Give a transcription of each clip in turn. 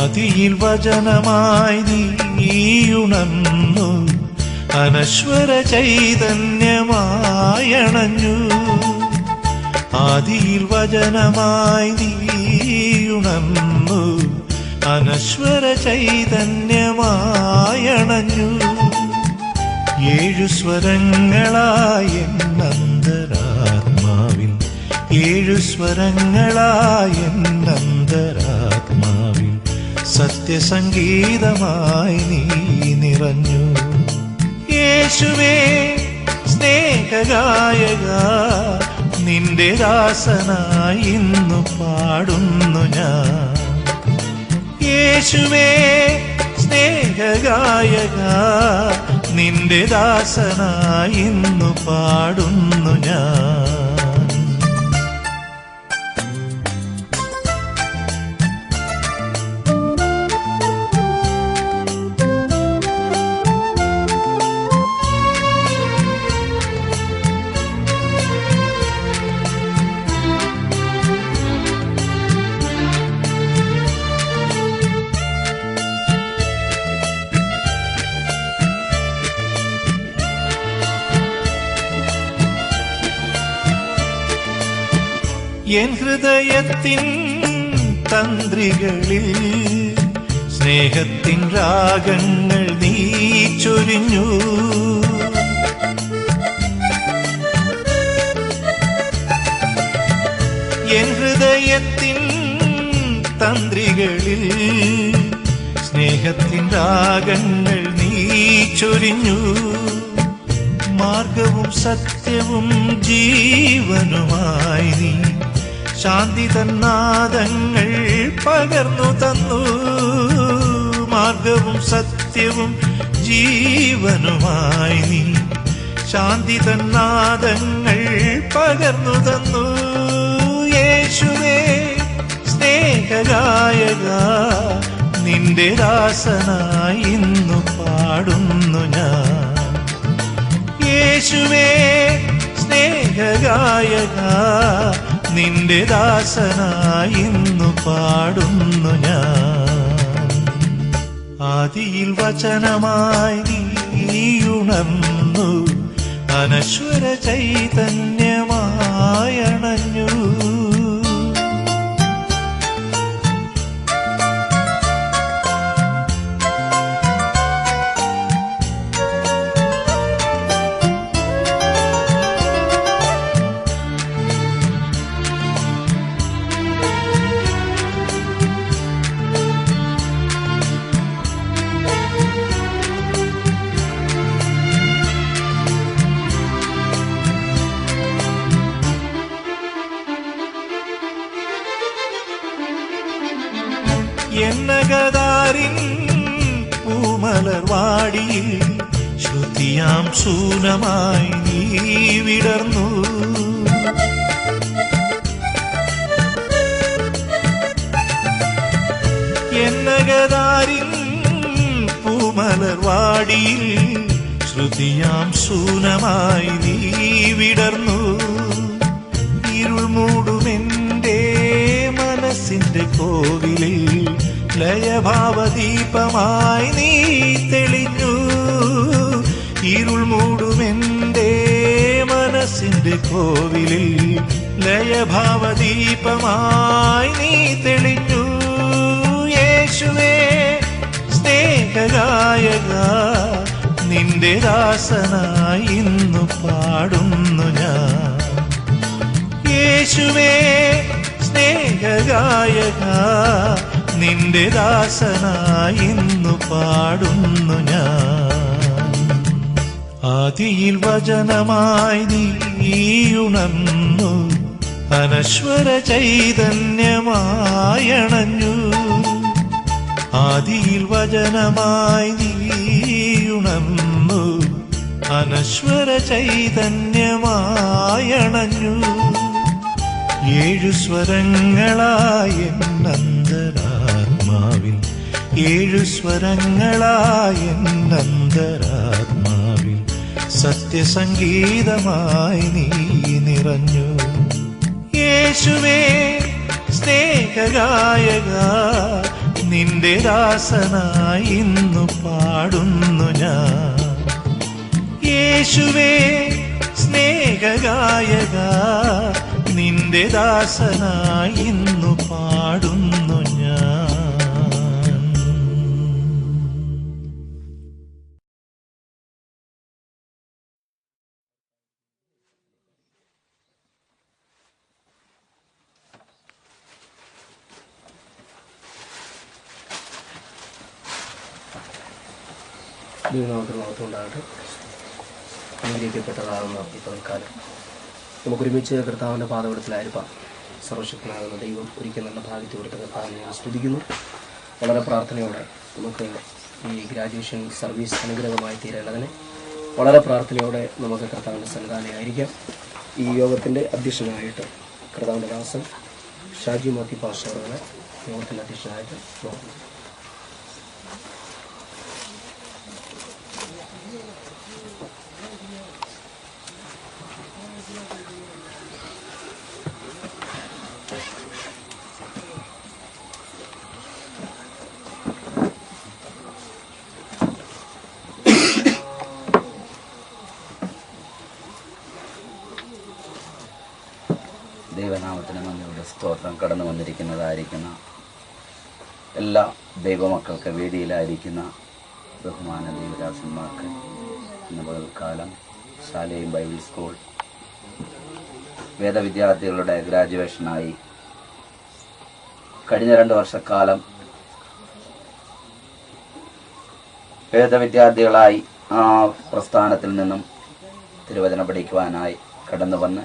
ആദിയിൽ വചനമായി നീയുണർന്നു, അനശ്വര ചൈതന്യമായണഞ്ഞു. ആദിയിൽ വചനമായി നീയുണർന്നു, അനശ്വര ചൈതന്യമായണഞ്ഞു. ഏഴു സ്വരങ്ങളായ അന്തരാത്മാവിൽ, ഏഴു സ്വരങ്ങളായ അന്തരാത്മാവിൽ സത്യസംഗീതമായി നീ നിറഞ്ഞു. യേശുവേ സ്നേഹഗായക, നിന്റെ ദാസനായി ഇന്നു പാടുന്നു ഞാൻ. യേശുവേ സ്നേഹഗായക, നിന്റെ ദാസനായി ഇന്നു പാടുന്നു ഞാൻ. എൻ ഹൃദയത്തിൻ തന്ത്രികളിൽ സ്നേഹത്തിൻ രാഗങ്ങൾ നീ ചൊരിഞ്ഞു. എൻ ഹൃദയത്തിൻ തന്ത്രികളിൽ സ്നേഹത്തിൻ രാഗങ്ങൾ നീ ചൊരിഞ്ഞു. മാർഗവും സത്യവും ജീവനുമായി നീ ശാന്തി തന്നാദങ്ങൾ പകർന്നു തന്നു. മാർഗവും സത്യവും ജീവനുമായി നീ ശാന്തി തന്നാദങ്ങൾ പകർന്നു തന്നു. യേശുവേ സ്നേഹഗായക, നിന്റെ ദാസനായി ഇന്നു പാടുന്നു ഞാൻ. യേശുവേ സ്നേഹഗായക, നിന്റെ ദാസനായി ഇന്നു പാടുന്നു ഞാൻ. ആദിയിൽ വചനമായി നീയുണർന്നു, അനശ്വര ചൈതന്യമായണഞ്ഞു. എന്നകതാരിൻ പൂമലർവാടിയിൽ ശ്രുതിയാം ശൂലമായി നീ വിടർന്നു. എന്നകതാരിൻ പൂമലർവാടിയിൽ ശ്രുതിയാം ശൂലമായി നീ വിടർന്നു. ഇരുൾ മൂടുമെന്റെ മനസ്സിന്റെ കോവിലിൽ ലയഭാവദീപമായി നീ തെളിഞ്ഞു. ഇരുൾ മൂടുമെന്റെ മനസ്സിന്റെ കോവിലിൽ ലയഭാവദീപമായി നീ തെളിഞ്ഞു. യേശുവേ സ്നേഹഗായക, നിന്റെ ദാസനായി ഇന്നു പാടുന്നു ഞാൻ. യേശുവേ സ്നേഹഗായക, നിന്റെ ദാസനായി ഇന്നു പാടുന്നു ഞാൻ. ആദിയിൽ വചനമായി നീയുണർന്നു, അനശ്വര ചൈതന്യമായണഞ്ഞു. ആദിയിൽ വചനമായി നീയുണർന്നു, അനശ്വര ചൈതന്യമായണഞ്ഞു. ഏഴു സ്വരങ്ങളായ അന്തരാത്മാവിൽ, ഏഴു സ്വരങ്ങളായ അന്തരാത്മാവിൽ സത്യസംഗീതമായി നീ നിറഞ്ഞു. യേശുവേ സ്നേഹഗായക, നിന്റെ ദാസനായി ഇന്നു പാടുന്നു ഞാൻ. യേശുവേ സ്നേഹഗായക, നിന്റെ ദാസനായി ഇന്നു പാടുന്നു ഞാൻ. ദൈവനാമത്തിനുണ്ടാകട്ടെ. അനുഗ്രഹിക്കപ്പെട്ടതാകുന്ന ഈ പകൽക്കാലം നമുക്കൊരുമിച്ച് കർത്താവിൻ്റെ പാദപീഠത്തിലായിരിക്കാം. സർവശക്തനാകുന്ന ദൈവം ഒരിക്കൽ നല്ല ഭാഗ്യത്തെ കൊടുത്ത കർത്താവിനെ ഞാൻ സ്തുതിക്കുന്നു. വളരെ പ്രാർത്ഥനയോടെ നമുക്ക് ഈ ഗ്രാജുവേഷൻ സർവീസ് അനുഗ്രഹമായി തീരേണ്ടതിന് വളരെ പ്രാർത്ഥനയോടെ നമുക്ക് കർത്താവിൻ്റെ സന്നിധാനമായിരിക്കാം. ഈ യോഗത്തിൻ്റെ അധ്യക്ഷനായിട്ട് കർത്താവിൻ്റെ ദാസൻ ഷാജി മാത്യു പാസ്റ്റർ അവരെ യോഗത്തിൻ്റെ അധ്യക്ഷനായിട്ട് നോക്കുന്നു. ദൈവനാമത്തിന് നന്ദിയുടെ സ്തോത്രം. കടന്നു വന്നിരിക്കുന്നതായിരിക്കുന്ന എല്ലാ ദൈവമക്കൾക്ക്, വേദിയിലായിരിക്കുന്ന ബഹുമാന ദൈവദാസന്മാർക്ക് ഇന്ന് പകൽക്കാലം ശാലയും ബൈബിൾ സ്കൂൾ വേദവിദ്യാർത്ഥികളുടെ ഗ്രാജുവേഷനായി കഴിഞ്ഞ 2 വർഷക്കാലം വേദവിദ്യാർത്ഥികളായി ആ പ്രസ്ഥാനത്തിൽ നിന്നും തിരുവചനം പഠിക്കുവാനായി കടന്നു വന്ന്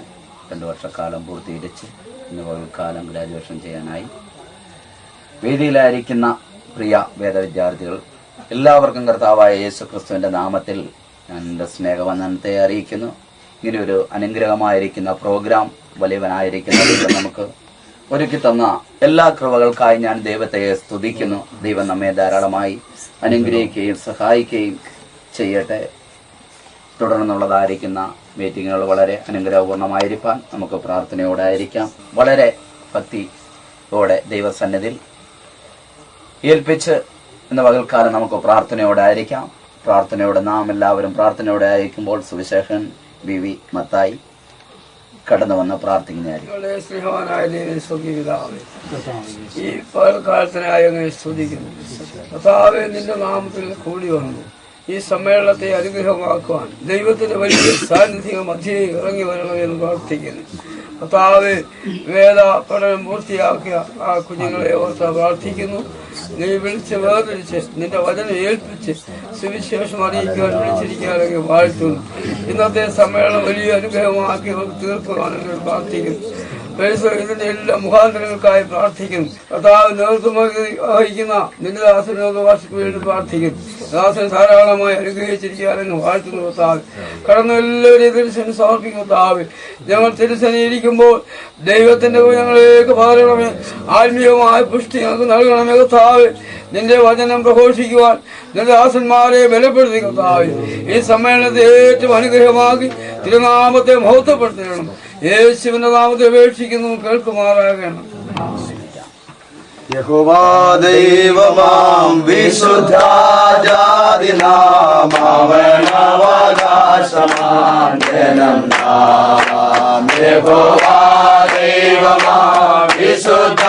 2 വർഷക്കാലം പൂർത്തീകരിച്ച് ഇന്ന് പകൽക്കാലം ഗ്രാജുവേഷൻ ചെയ്യാനായി വേദിയിലായിരിക്കുന്ന പ്രിയ വേദവിദ്യാർത്ഥികൾ എല്ലാവർക്കും കർത്താവായ യേശുക്രിസ്തുവിൻ്റെ നാമത്തിൽ ഞാൻ എൻ്റെ സ്നേഹവന്ദനത്തെ അറിയിക്കുന്നു. ഇങ്ങനെയൊരു അനുഗ്രഹമായിരിക്കുന്ന പ്രോഗ്രാം വലിയവനായിരിക്കുന്ന ദൈവം നമുക്ക് ഒരുക്കി തന്ന എല്ലാ കൃപകൾക്കായി ഞാൻ ദൈവത്തെ സ്തുതിക്കുന്നു. ദൈവം നമ്മെ ധാരാളമായി അനുഗ്രഹിക്കുകയും സഹായിക്കുകയും ചെയ്യട്ടെ. തുടർന്നുള്ളതായിരിക്കുന്ന മീറ്റിങ്ങുകൾ വളരെ അനുഗ്രഹപൂർണ്ണമായിരിക്കാൻ നമുക്ക് പ്രാർത്ഥനയോടെ ആയിരിക്കാം. വളരെ ഭക്തിയോടെ ദൈവസന്നിധിയിൽ ഏൽപ്പിച്ച് ഇന്ന് പകൽക്കാലം നമുക്ക് പ്രാർത്ഥനയോടെ ആയിരിക്കാം. പ്രാർത്ഥനയോടെ നാം എല്ലാവരും പ്രാർത്ഥനയോടെ ആയിരിക്കുമ്പോൾ സുവിശേഷൻ ബി വി മത്തായി കടന്നു വന്ന് പ്രാർത്ഥിക്കുന്നതായിരിക്കും. ഈ പകൽക്കാലത്തിനായി അങ്ങനെ സ്തുതിക്കുന്നു. കർത്താവേ, നിന്റെ നാമത്തിൽ കൂടി വന്നു ഈ സമ്മേളനത്തെ അനുഗ്രഹമാക്കുവാൻ ദൈവത്തിന്റെ വലിയ സാന്നിധ്യം മധ്യേ ഇറങ്ങി വരണമെന്ന് പ്രാർത്ഥിക്കുന്നു. കർത്താവേ, വേദ പഠനം പൂർത്തിയാക്കിയ ആ കുഞ്ഞുങ്ങളെ ഓർത്ത് പ്രാർത്ഥിക്കുന്നു. നീ വിളിച്ച് വേർതിരിച്ച് നിന്റെ വചനം ഏൽപ്പിച്ച് സുവിശേഷം അറിയിക്കാൻ വിളിച്ചിരിക്കാനൊക്കെ വാഴ്ത്തുന്നു. ഇന്നത്തെ സമ്മേളനം വലിയ അനുഗ്രഹമാക്കി തീർക്കുവാനെങ്കിൽ പ്രാർത്ഥിക്കുന്നു. ഇതിന്റെ എല്ലാ മുഖാന്തരങ്ങൾക്കായി പ്രാർത്ഥിക്കുന്നു. കർത്താവ് നേതൃത്വം വഹിക്കുന്ന നിന്റെ ദാസനോട് വാർഷിക്ക് വേണ്ടി പ്രാർത്ഥിക്കുന്നു. ദാസൻ ധാരാളമായി അനുഗ്രഹിച്ചിരിക്കാനെന്ന് വാഴ്ത്തുന്നു. കർത്താവ് കടന്നു എല്ലാവരെയും തിരുസേന സമർപ്പിക്കും. കർത്താവ്, ഞങ്ങൾ തിരുസേനയിരിക്കുമ്പോൾ ദൈവത്തിന്റെ ഞങ്ങളേക്ക് പകരണമേ, ആത്മീയമായ പുഷ്ടി ഞങ്ങൾക്ക് നൽകണമേ. കർത്താവ്, നിന്റെ വചനം പ്രഘോഷിക്കുവാൻ നിന്റെ ദാസന്മാരെ ബലപ്പെടുത്തി. കർത്താവ്, ഈ സമ്മേളനത്തെ ഏറ്റവും അനുഗ്രഹമാക്കി തിരുനാമത്തെ മഹത്വപ്പെടുത്തണം. യേശുവിന്റെ നാമത്തെ അപേക്ഷിക്കുന്നു, കേൾക്കുമാറാകണം. യഹോവാ ദൈവമാം വിശുദ്ധാജാതിനാം അവനവകാശമാം ജനം നാം. യഹോവാ ദൈവമാം വിശുദ്ധാജാതിനാം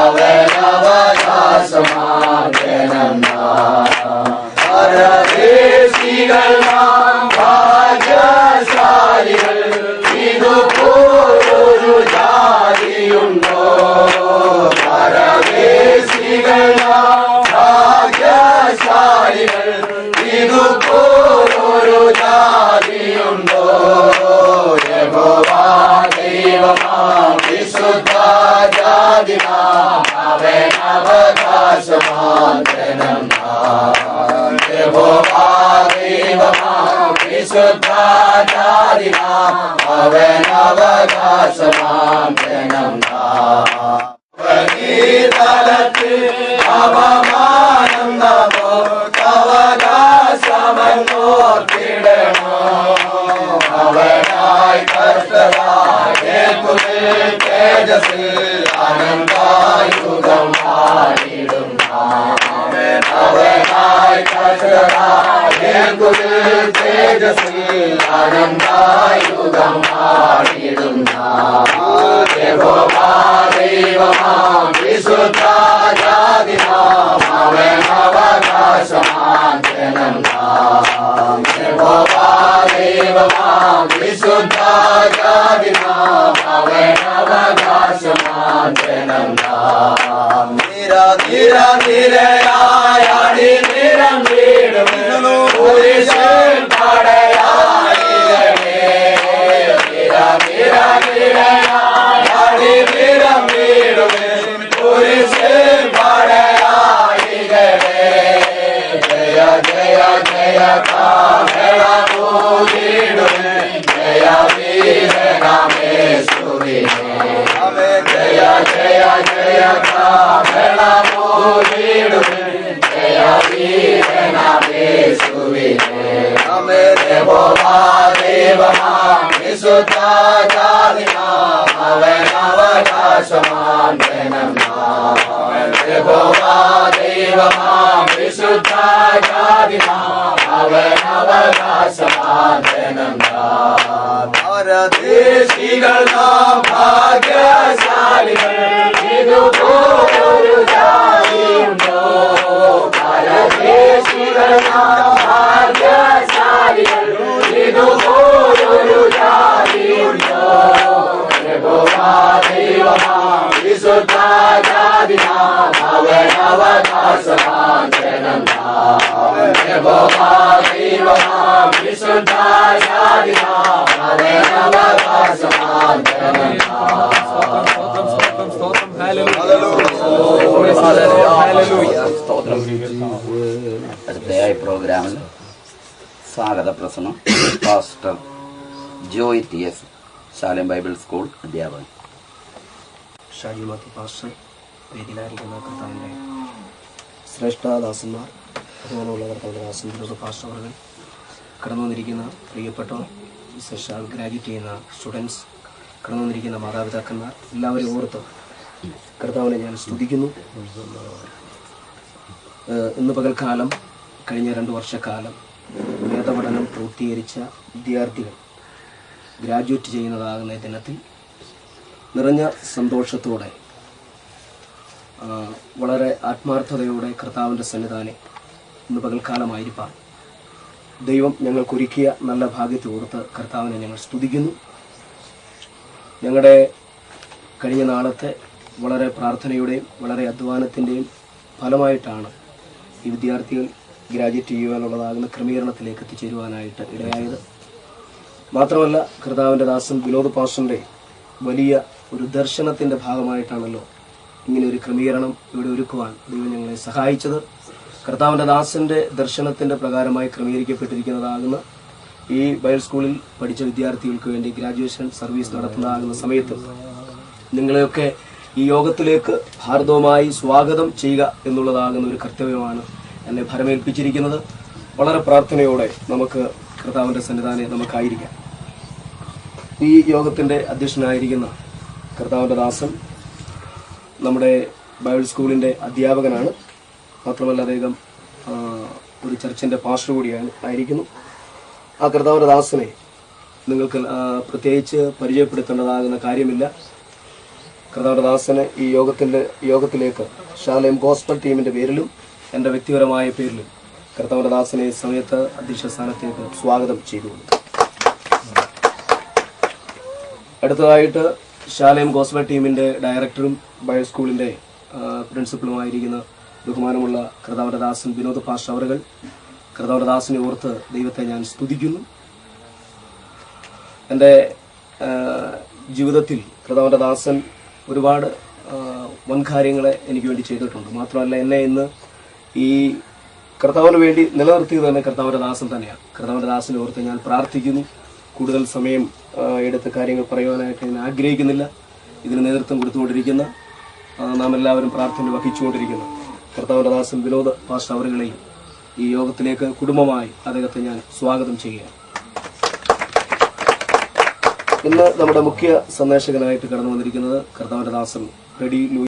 അവനവകാശമാം ജനം നാം. പരദേശികൾ നാം ഭാഗ്യശാലികൾ, ഇതുപോലൊരു ജാതിയുണ്ടോ? പരദേശികൾ നാം ഭാഗ്യശാലികൾ, ഇതുപോലൊരു ജാതിയുണ്ടോ? യഹോവാ ദൈവമാം വിശുദ്ധ ജാതിനാം അവനവകാശമാം ജനം നാം. യഹോവാ ദൈവമാം വിശുദ്ധ ജാതിനാം അവനവകാശമാം ജനം നാം. തലത്തിൽ അവമാനം നമോ അവകാശമെന്നോർത്തിടണോ. അവനായി കഷ്ടതാ കേൾക്കുന്നിൽ തേജസ്സിൽ അനന്തായുഗം പാടിടും അവനായി കഷ്ടരാകുൽ തേജസ്സിൽ അനന്തായുഗം പാടിടും യഹോവാ ദൈവമാം വിശുദ്ധ ജാതിനാം അവനവകാശമാം ജനം യഹോവാ ദൈവമാം വിശുദ്ധ ജാതിനാം അവനവകാശമാം ജനം നിരയാടി നിരം വീടും കുരിശിൽ പടയായി നിരയാടി നിരം വീടും കുരിശിൽ പടയായി ജയ ജയ ജയ കാമേളൂരിടും ജയ വീരനാമേശ്വരിനെ ജയ ജയ ജയ കാമേളൂരിടും ജയ വീരനാമേശ്വരിനെ യഹോവാ ദൈവമാം വിശുദ്ധ ജാതിനാം അവനവകാശമാം ജനം യഹോവാ ദൈവമാം വിശുദ്ധ ജാതിനാം അവനവകാശമാം ജനം പരദേശികൾ നാം ഭാഗ്യശാലികൾ ഇതുപോലൊരു ജാതിയുണ്ടോ പരദേശികൾ നാം ഭാഗ്യശാലികൾ ഇതുപോലൊരു ജാതിയുണ്ടോ യഹോവാ ദൈവമാം വിശുദ്ധ ജാതിനാം അവനവകാശമാം ജനം യഹോവാ ദൈവമാം വിശുദ്ധ ജാതിനാം അവനവകാശമാം ജനം അടുത്തയായി പ്രോഗ്രാമിൽ സ്വാഗത പ്രസംഗം pastor Joy TS, Salem Bible school അധ്യാപകൻ. ഷാജി മാത്യു പാസ്റ്റർ, വേദിയിലായിരിക്കുന്ന കർത്താവിൻ്റെ ശ്രേഷ്ഠദാസന്മാർ, അതുപോലെയുള്ള കർത്താവിൻ്റെ ദാസൻ പാസ്റ്റർ അവர்கள், കടന്നു വന്നിരിക്കുന്ന പ്രിയപ്പെട്ടവർ, വിശേഷാൽ ഗ്രാജുവേറ്റ് ചെയ്യുന്ന സ്റ്റുഡൻസ്, കടന്നു വന്നിരിക്കുന്ന മാതാപിതാക്കന്മാർ, എല്ലാവരെയും ഓർത്ത് കർത്താവിനെ ഞാൻ സ്തുതിക്കുന്നു. ഇന്ന് പകൽക്കാലം കഴിഞ്ഞ 2 വർഷക്കാലം വേദപഠനം പൂർത്തീകരിച്ച വിദ്യാർത്ഥികൾ ഗ്രാജുവേറ്റ് ചെയ്യുന്നതാകുന്ന ദിനത്തിൽ നിറഞ്ഞ സന്തോഷത്തോടെ വളരെ ആത്മാർത്ഥതയോടെ കർത്താവിൻ്റെ സന്നിധാനം ഇന്ന് പകൽക്കാലമായിരിക്കാം ദൈവം ഞങ്ങൾക്കൊരുക്കിയ നല്ല ഭാഗ്യത്തെ ഓർത്ത് കർത്താവിനെ ഞങ്ങൾ സ്തുതിക്കുന്നു. ഞങ്ങളുടെ കഴിഞ്ഞ നാളത്തെ വളരെ പ്രാർത്ഥനയുടെയും വളരെ അധ്വാനത്തിൻ്റെയും ഫലമായിട്ടാണ് ഈ വിദ്യാർത്ഥികൾ ഗ്രാജുവേറ്റ് ചെയ്യുവാനുള്ളതാകുന്ന ക്രമീകരണത്തിലേക്ക് എത്തിച്ചേരുവാനായിട്ട് ഇടയായത്. മാത്രമല്ല കർത്താവിൻ്റെ ദാസൻ വിനോദ് പാസ്റ്ററിൻ്റെ വലിയ ഒരു ദർശനത്തിൻ്റെ ഭാഗമായിട്ടാണല്ലോ ഇങ്ങനെ ഒരു ക്രമീകരണം ഇവിടെ ഒരുക്കുവാൻ ദൈവം ഞങ്ങളെ സഹായിച്ചത്. കർത്താവിൻ്റെ ദാസൻ്റെ ദർശനത്തിൻ്റെ പ്രകാരമായി ക്രമീകരിക്കപ്പെട്ടിരിക്കുന്നതാകുന്ന ഈ ബൈബിൾ സ്കൂളിൽ പഠിച്ച വിദ്യാർത്ഥികൾക്ക് വേണ്ടി ഗ്രാജുവേഷൻ സർവീസ് നടത്തുന്നതാകുന്ന സമയത്ത് നിങ്ങളെയൊക്കെ ഈ യോഗത്തിലേക്ക് ഹാർദവമായി സ്വാഗതം ചെയ്യുക എന്നുള്ളതാകുന്ന ഒരു കർത്തവ്യമാണ് എന്നെ ഭരമേൽപ്പിച്ചിരിക്കുന്നത്. വളരെ പ്രാർത്ഥനയോടെ നമുക്ക് കർത്താവിൻ്റെ സന്നിധാനം നമുക്കായിരിക്കാം. ഈ യോഗത്തിൻ്റെ അധ്യക്ഷനായിരിക്കുന്ന കർത്താവിൻ്റെ ദാസൻ നമ്മുടെ ബൈബിൾ സ്കൂളിൻ്റെ അധ്യാപകനാണ്. മാത്രമല്ല അദ്ദേഹം ഒരു ചർച്ചിൻ്റെ പാസ്റ്റർ കൂടിയാണ് ആയിരിക്കുന്നു. ആ കർത്താവിൻ്റെ ദാസനെ നിങ്ങൾക്ക് പ്രത്യേകിച്ച് പരിചയപ്പെടുത്തേണ്ടതാകുന്ന കാര്യമില്ല. കർത്താവിൻ്റെ ദാസനെ ഈ യോഗത്തിലേക്ക് ശാലേം ഗോസ്പൽ ടീമിൻ്റെ പേരിലും എൻ്റെ വ്യക്തിപരമായ പേരിലും കർത്താവിൻ്റെ ദാസനെ സമയത്ത് അധ്യക്ഷ സ്ഥാനത്തേക്ക് സ്വാഗതം ചെയ്തു. അടുത്തതായിട്ട് ശാലേം ഗോസ്പൽ ടീമിൻ്റെ ഡയറക്ടറും ബൈബിൾ സ്കൂളിൻ്റെ പ്രിൻസിപ്പളുമായിരിക്കുന്ന ബഹുമാനമുള്ള കർത്താവിൻ്റെ ദാസൻ വിനോദ് പാസ്റ്റർ അവറുകൾ, കർത്താവിൻ്റെ ദാസനെ ഓർത്ത് ദൈവത്തെ ഞാൻ സ്തുതിക്കുന്നു. എൻ്റെ ജീവിതത്തിൽ കർത്താവിൻ്റെ ദാസൻ ഒരുപാട് വൻകാര്യങ്ങളെ എനിക്ക് വേണ്ടി ചെയ്തിട്ടുണ്ട്. മാത്രമല്ല എന്നെ ഇന്ന് ഈ കർത്താവിന് വേണ്ടി നിലനിർത്തിയത് തന്നെ കർത്താവിൻ്റെ ദാസൻ തന്നെയാണ്. കർത്താവിൻ്റെ ദാസനെ ഓർത്ത് ഞാൻ പ്രാർത്ഥിക്കുന്നു. കൂടുതൽ സമയം എടുത്ത് കാര്യങ്ങൾ പറയുവാനായിട്ട് ഞാൻ ആഗ്രഹിക്കുന്നില്ല. ഇതിന് നേതൃത്വം കൊടുത്തുകൊണ്ടിരിക്കുന്ന നാം എല്ലാവരും പ്രാർത്ഥന വഹിച്ചുകൊണ്ടിരിക്കുന്ന കർത്താവിൻ്റെ ദാസൻ വിനോദ് പാസ്റ്റർ അവരുകളെയും ഈ യോഗത്തിലേക്ക് കുടുംബമായി അദ്ദേഹത്തെ ഞാൻ സ്വാഗതം ചെയ്യുകയാണ്. ഇന്ന് നമ്മുടെ മുഖ്യ സന്ദേശകനായിട്ട് കടന്നു വന്നിരിക്കുന്നത് കർത്താവിന്റെ ദാസൻ റെഡി ലൂയി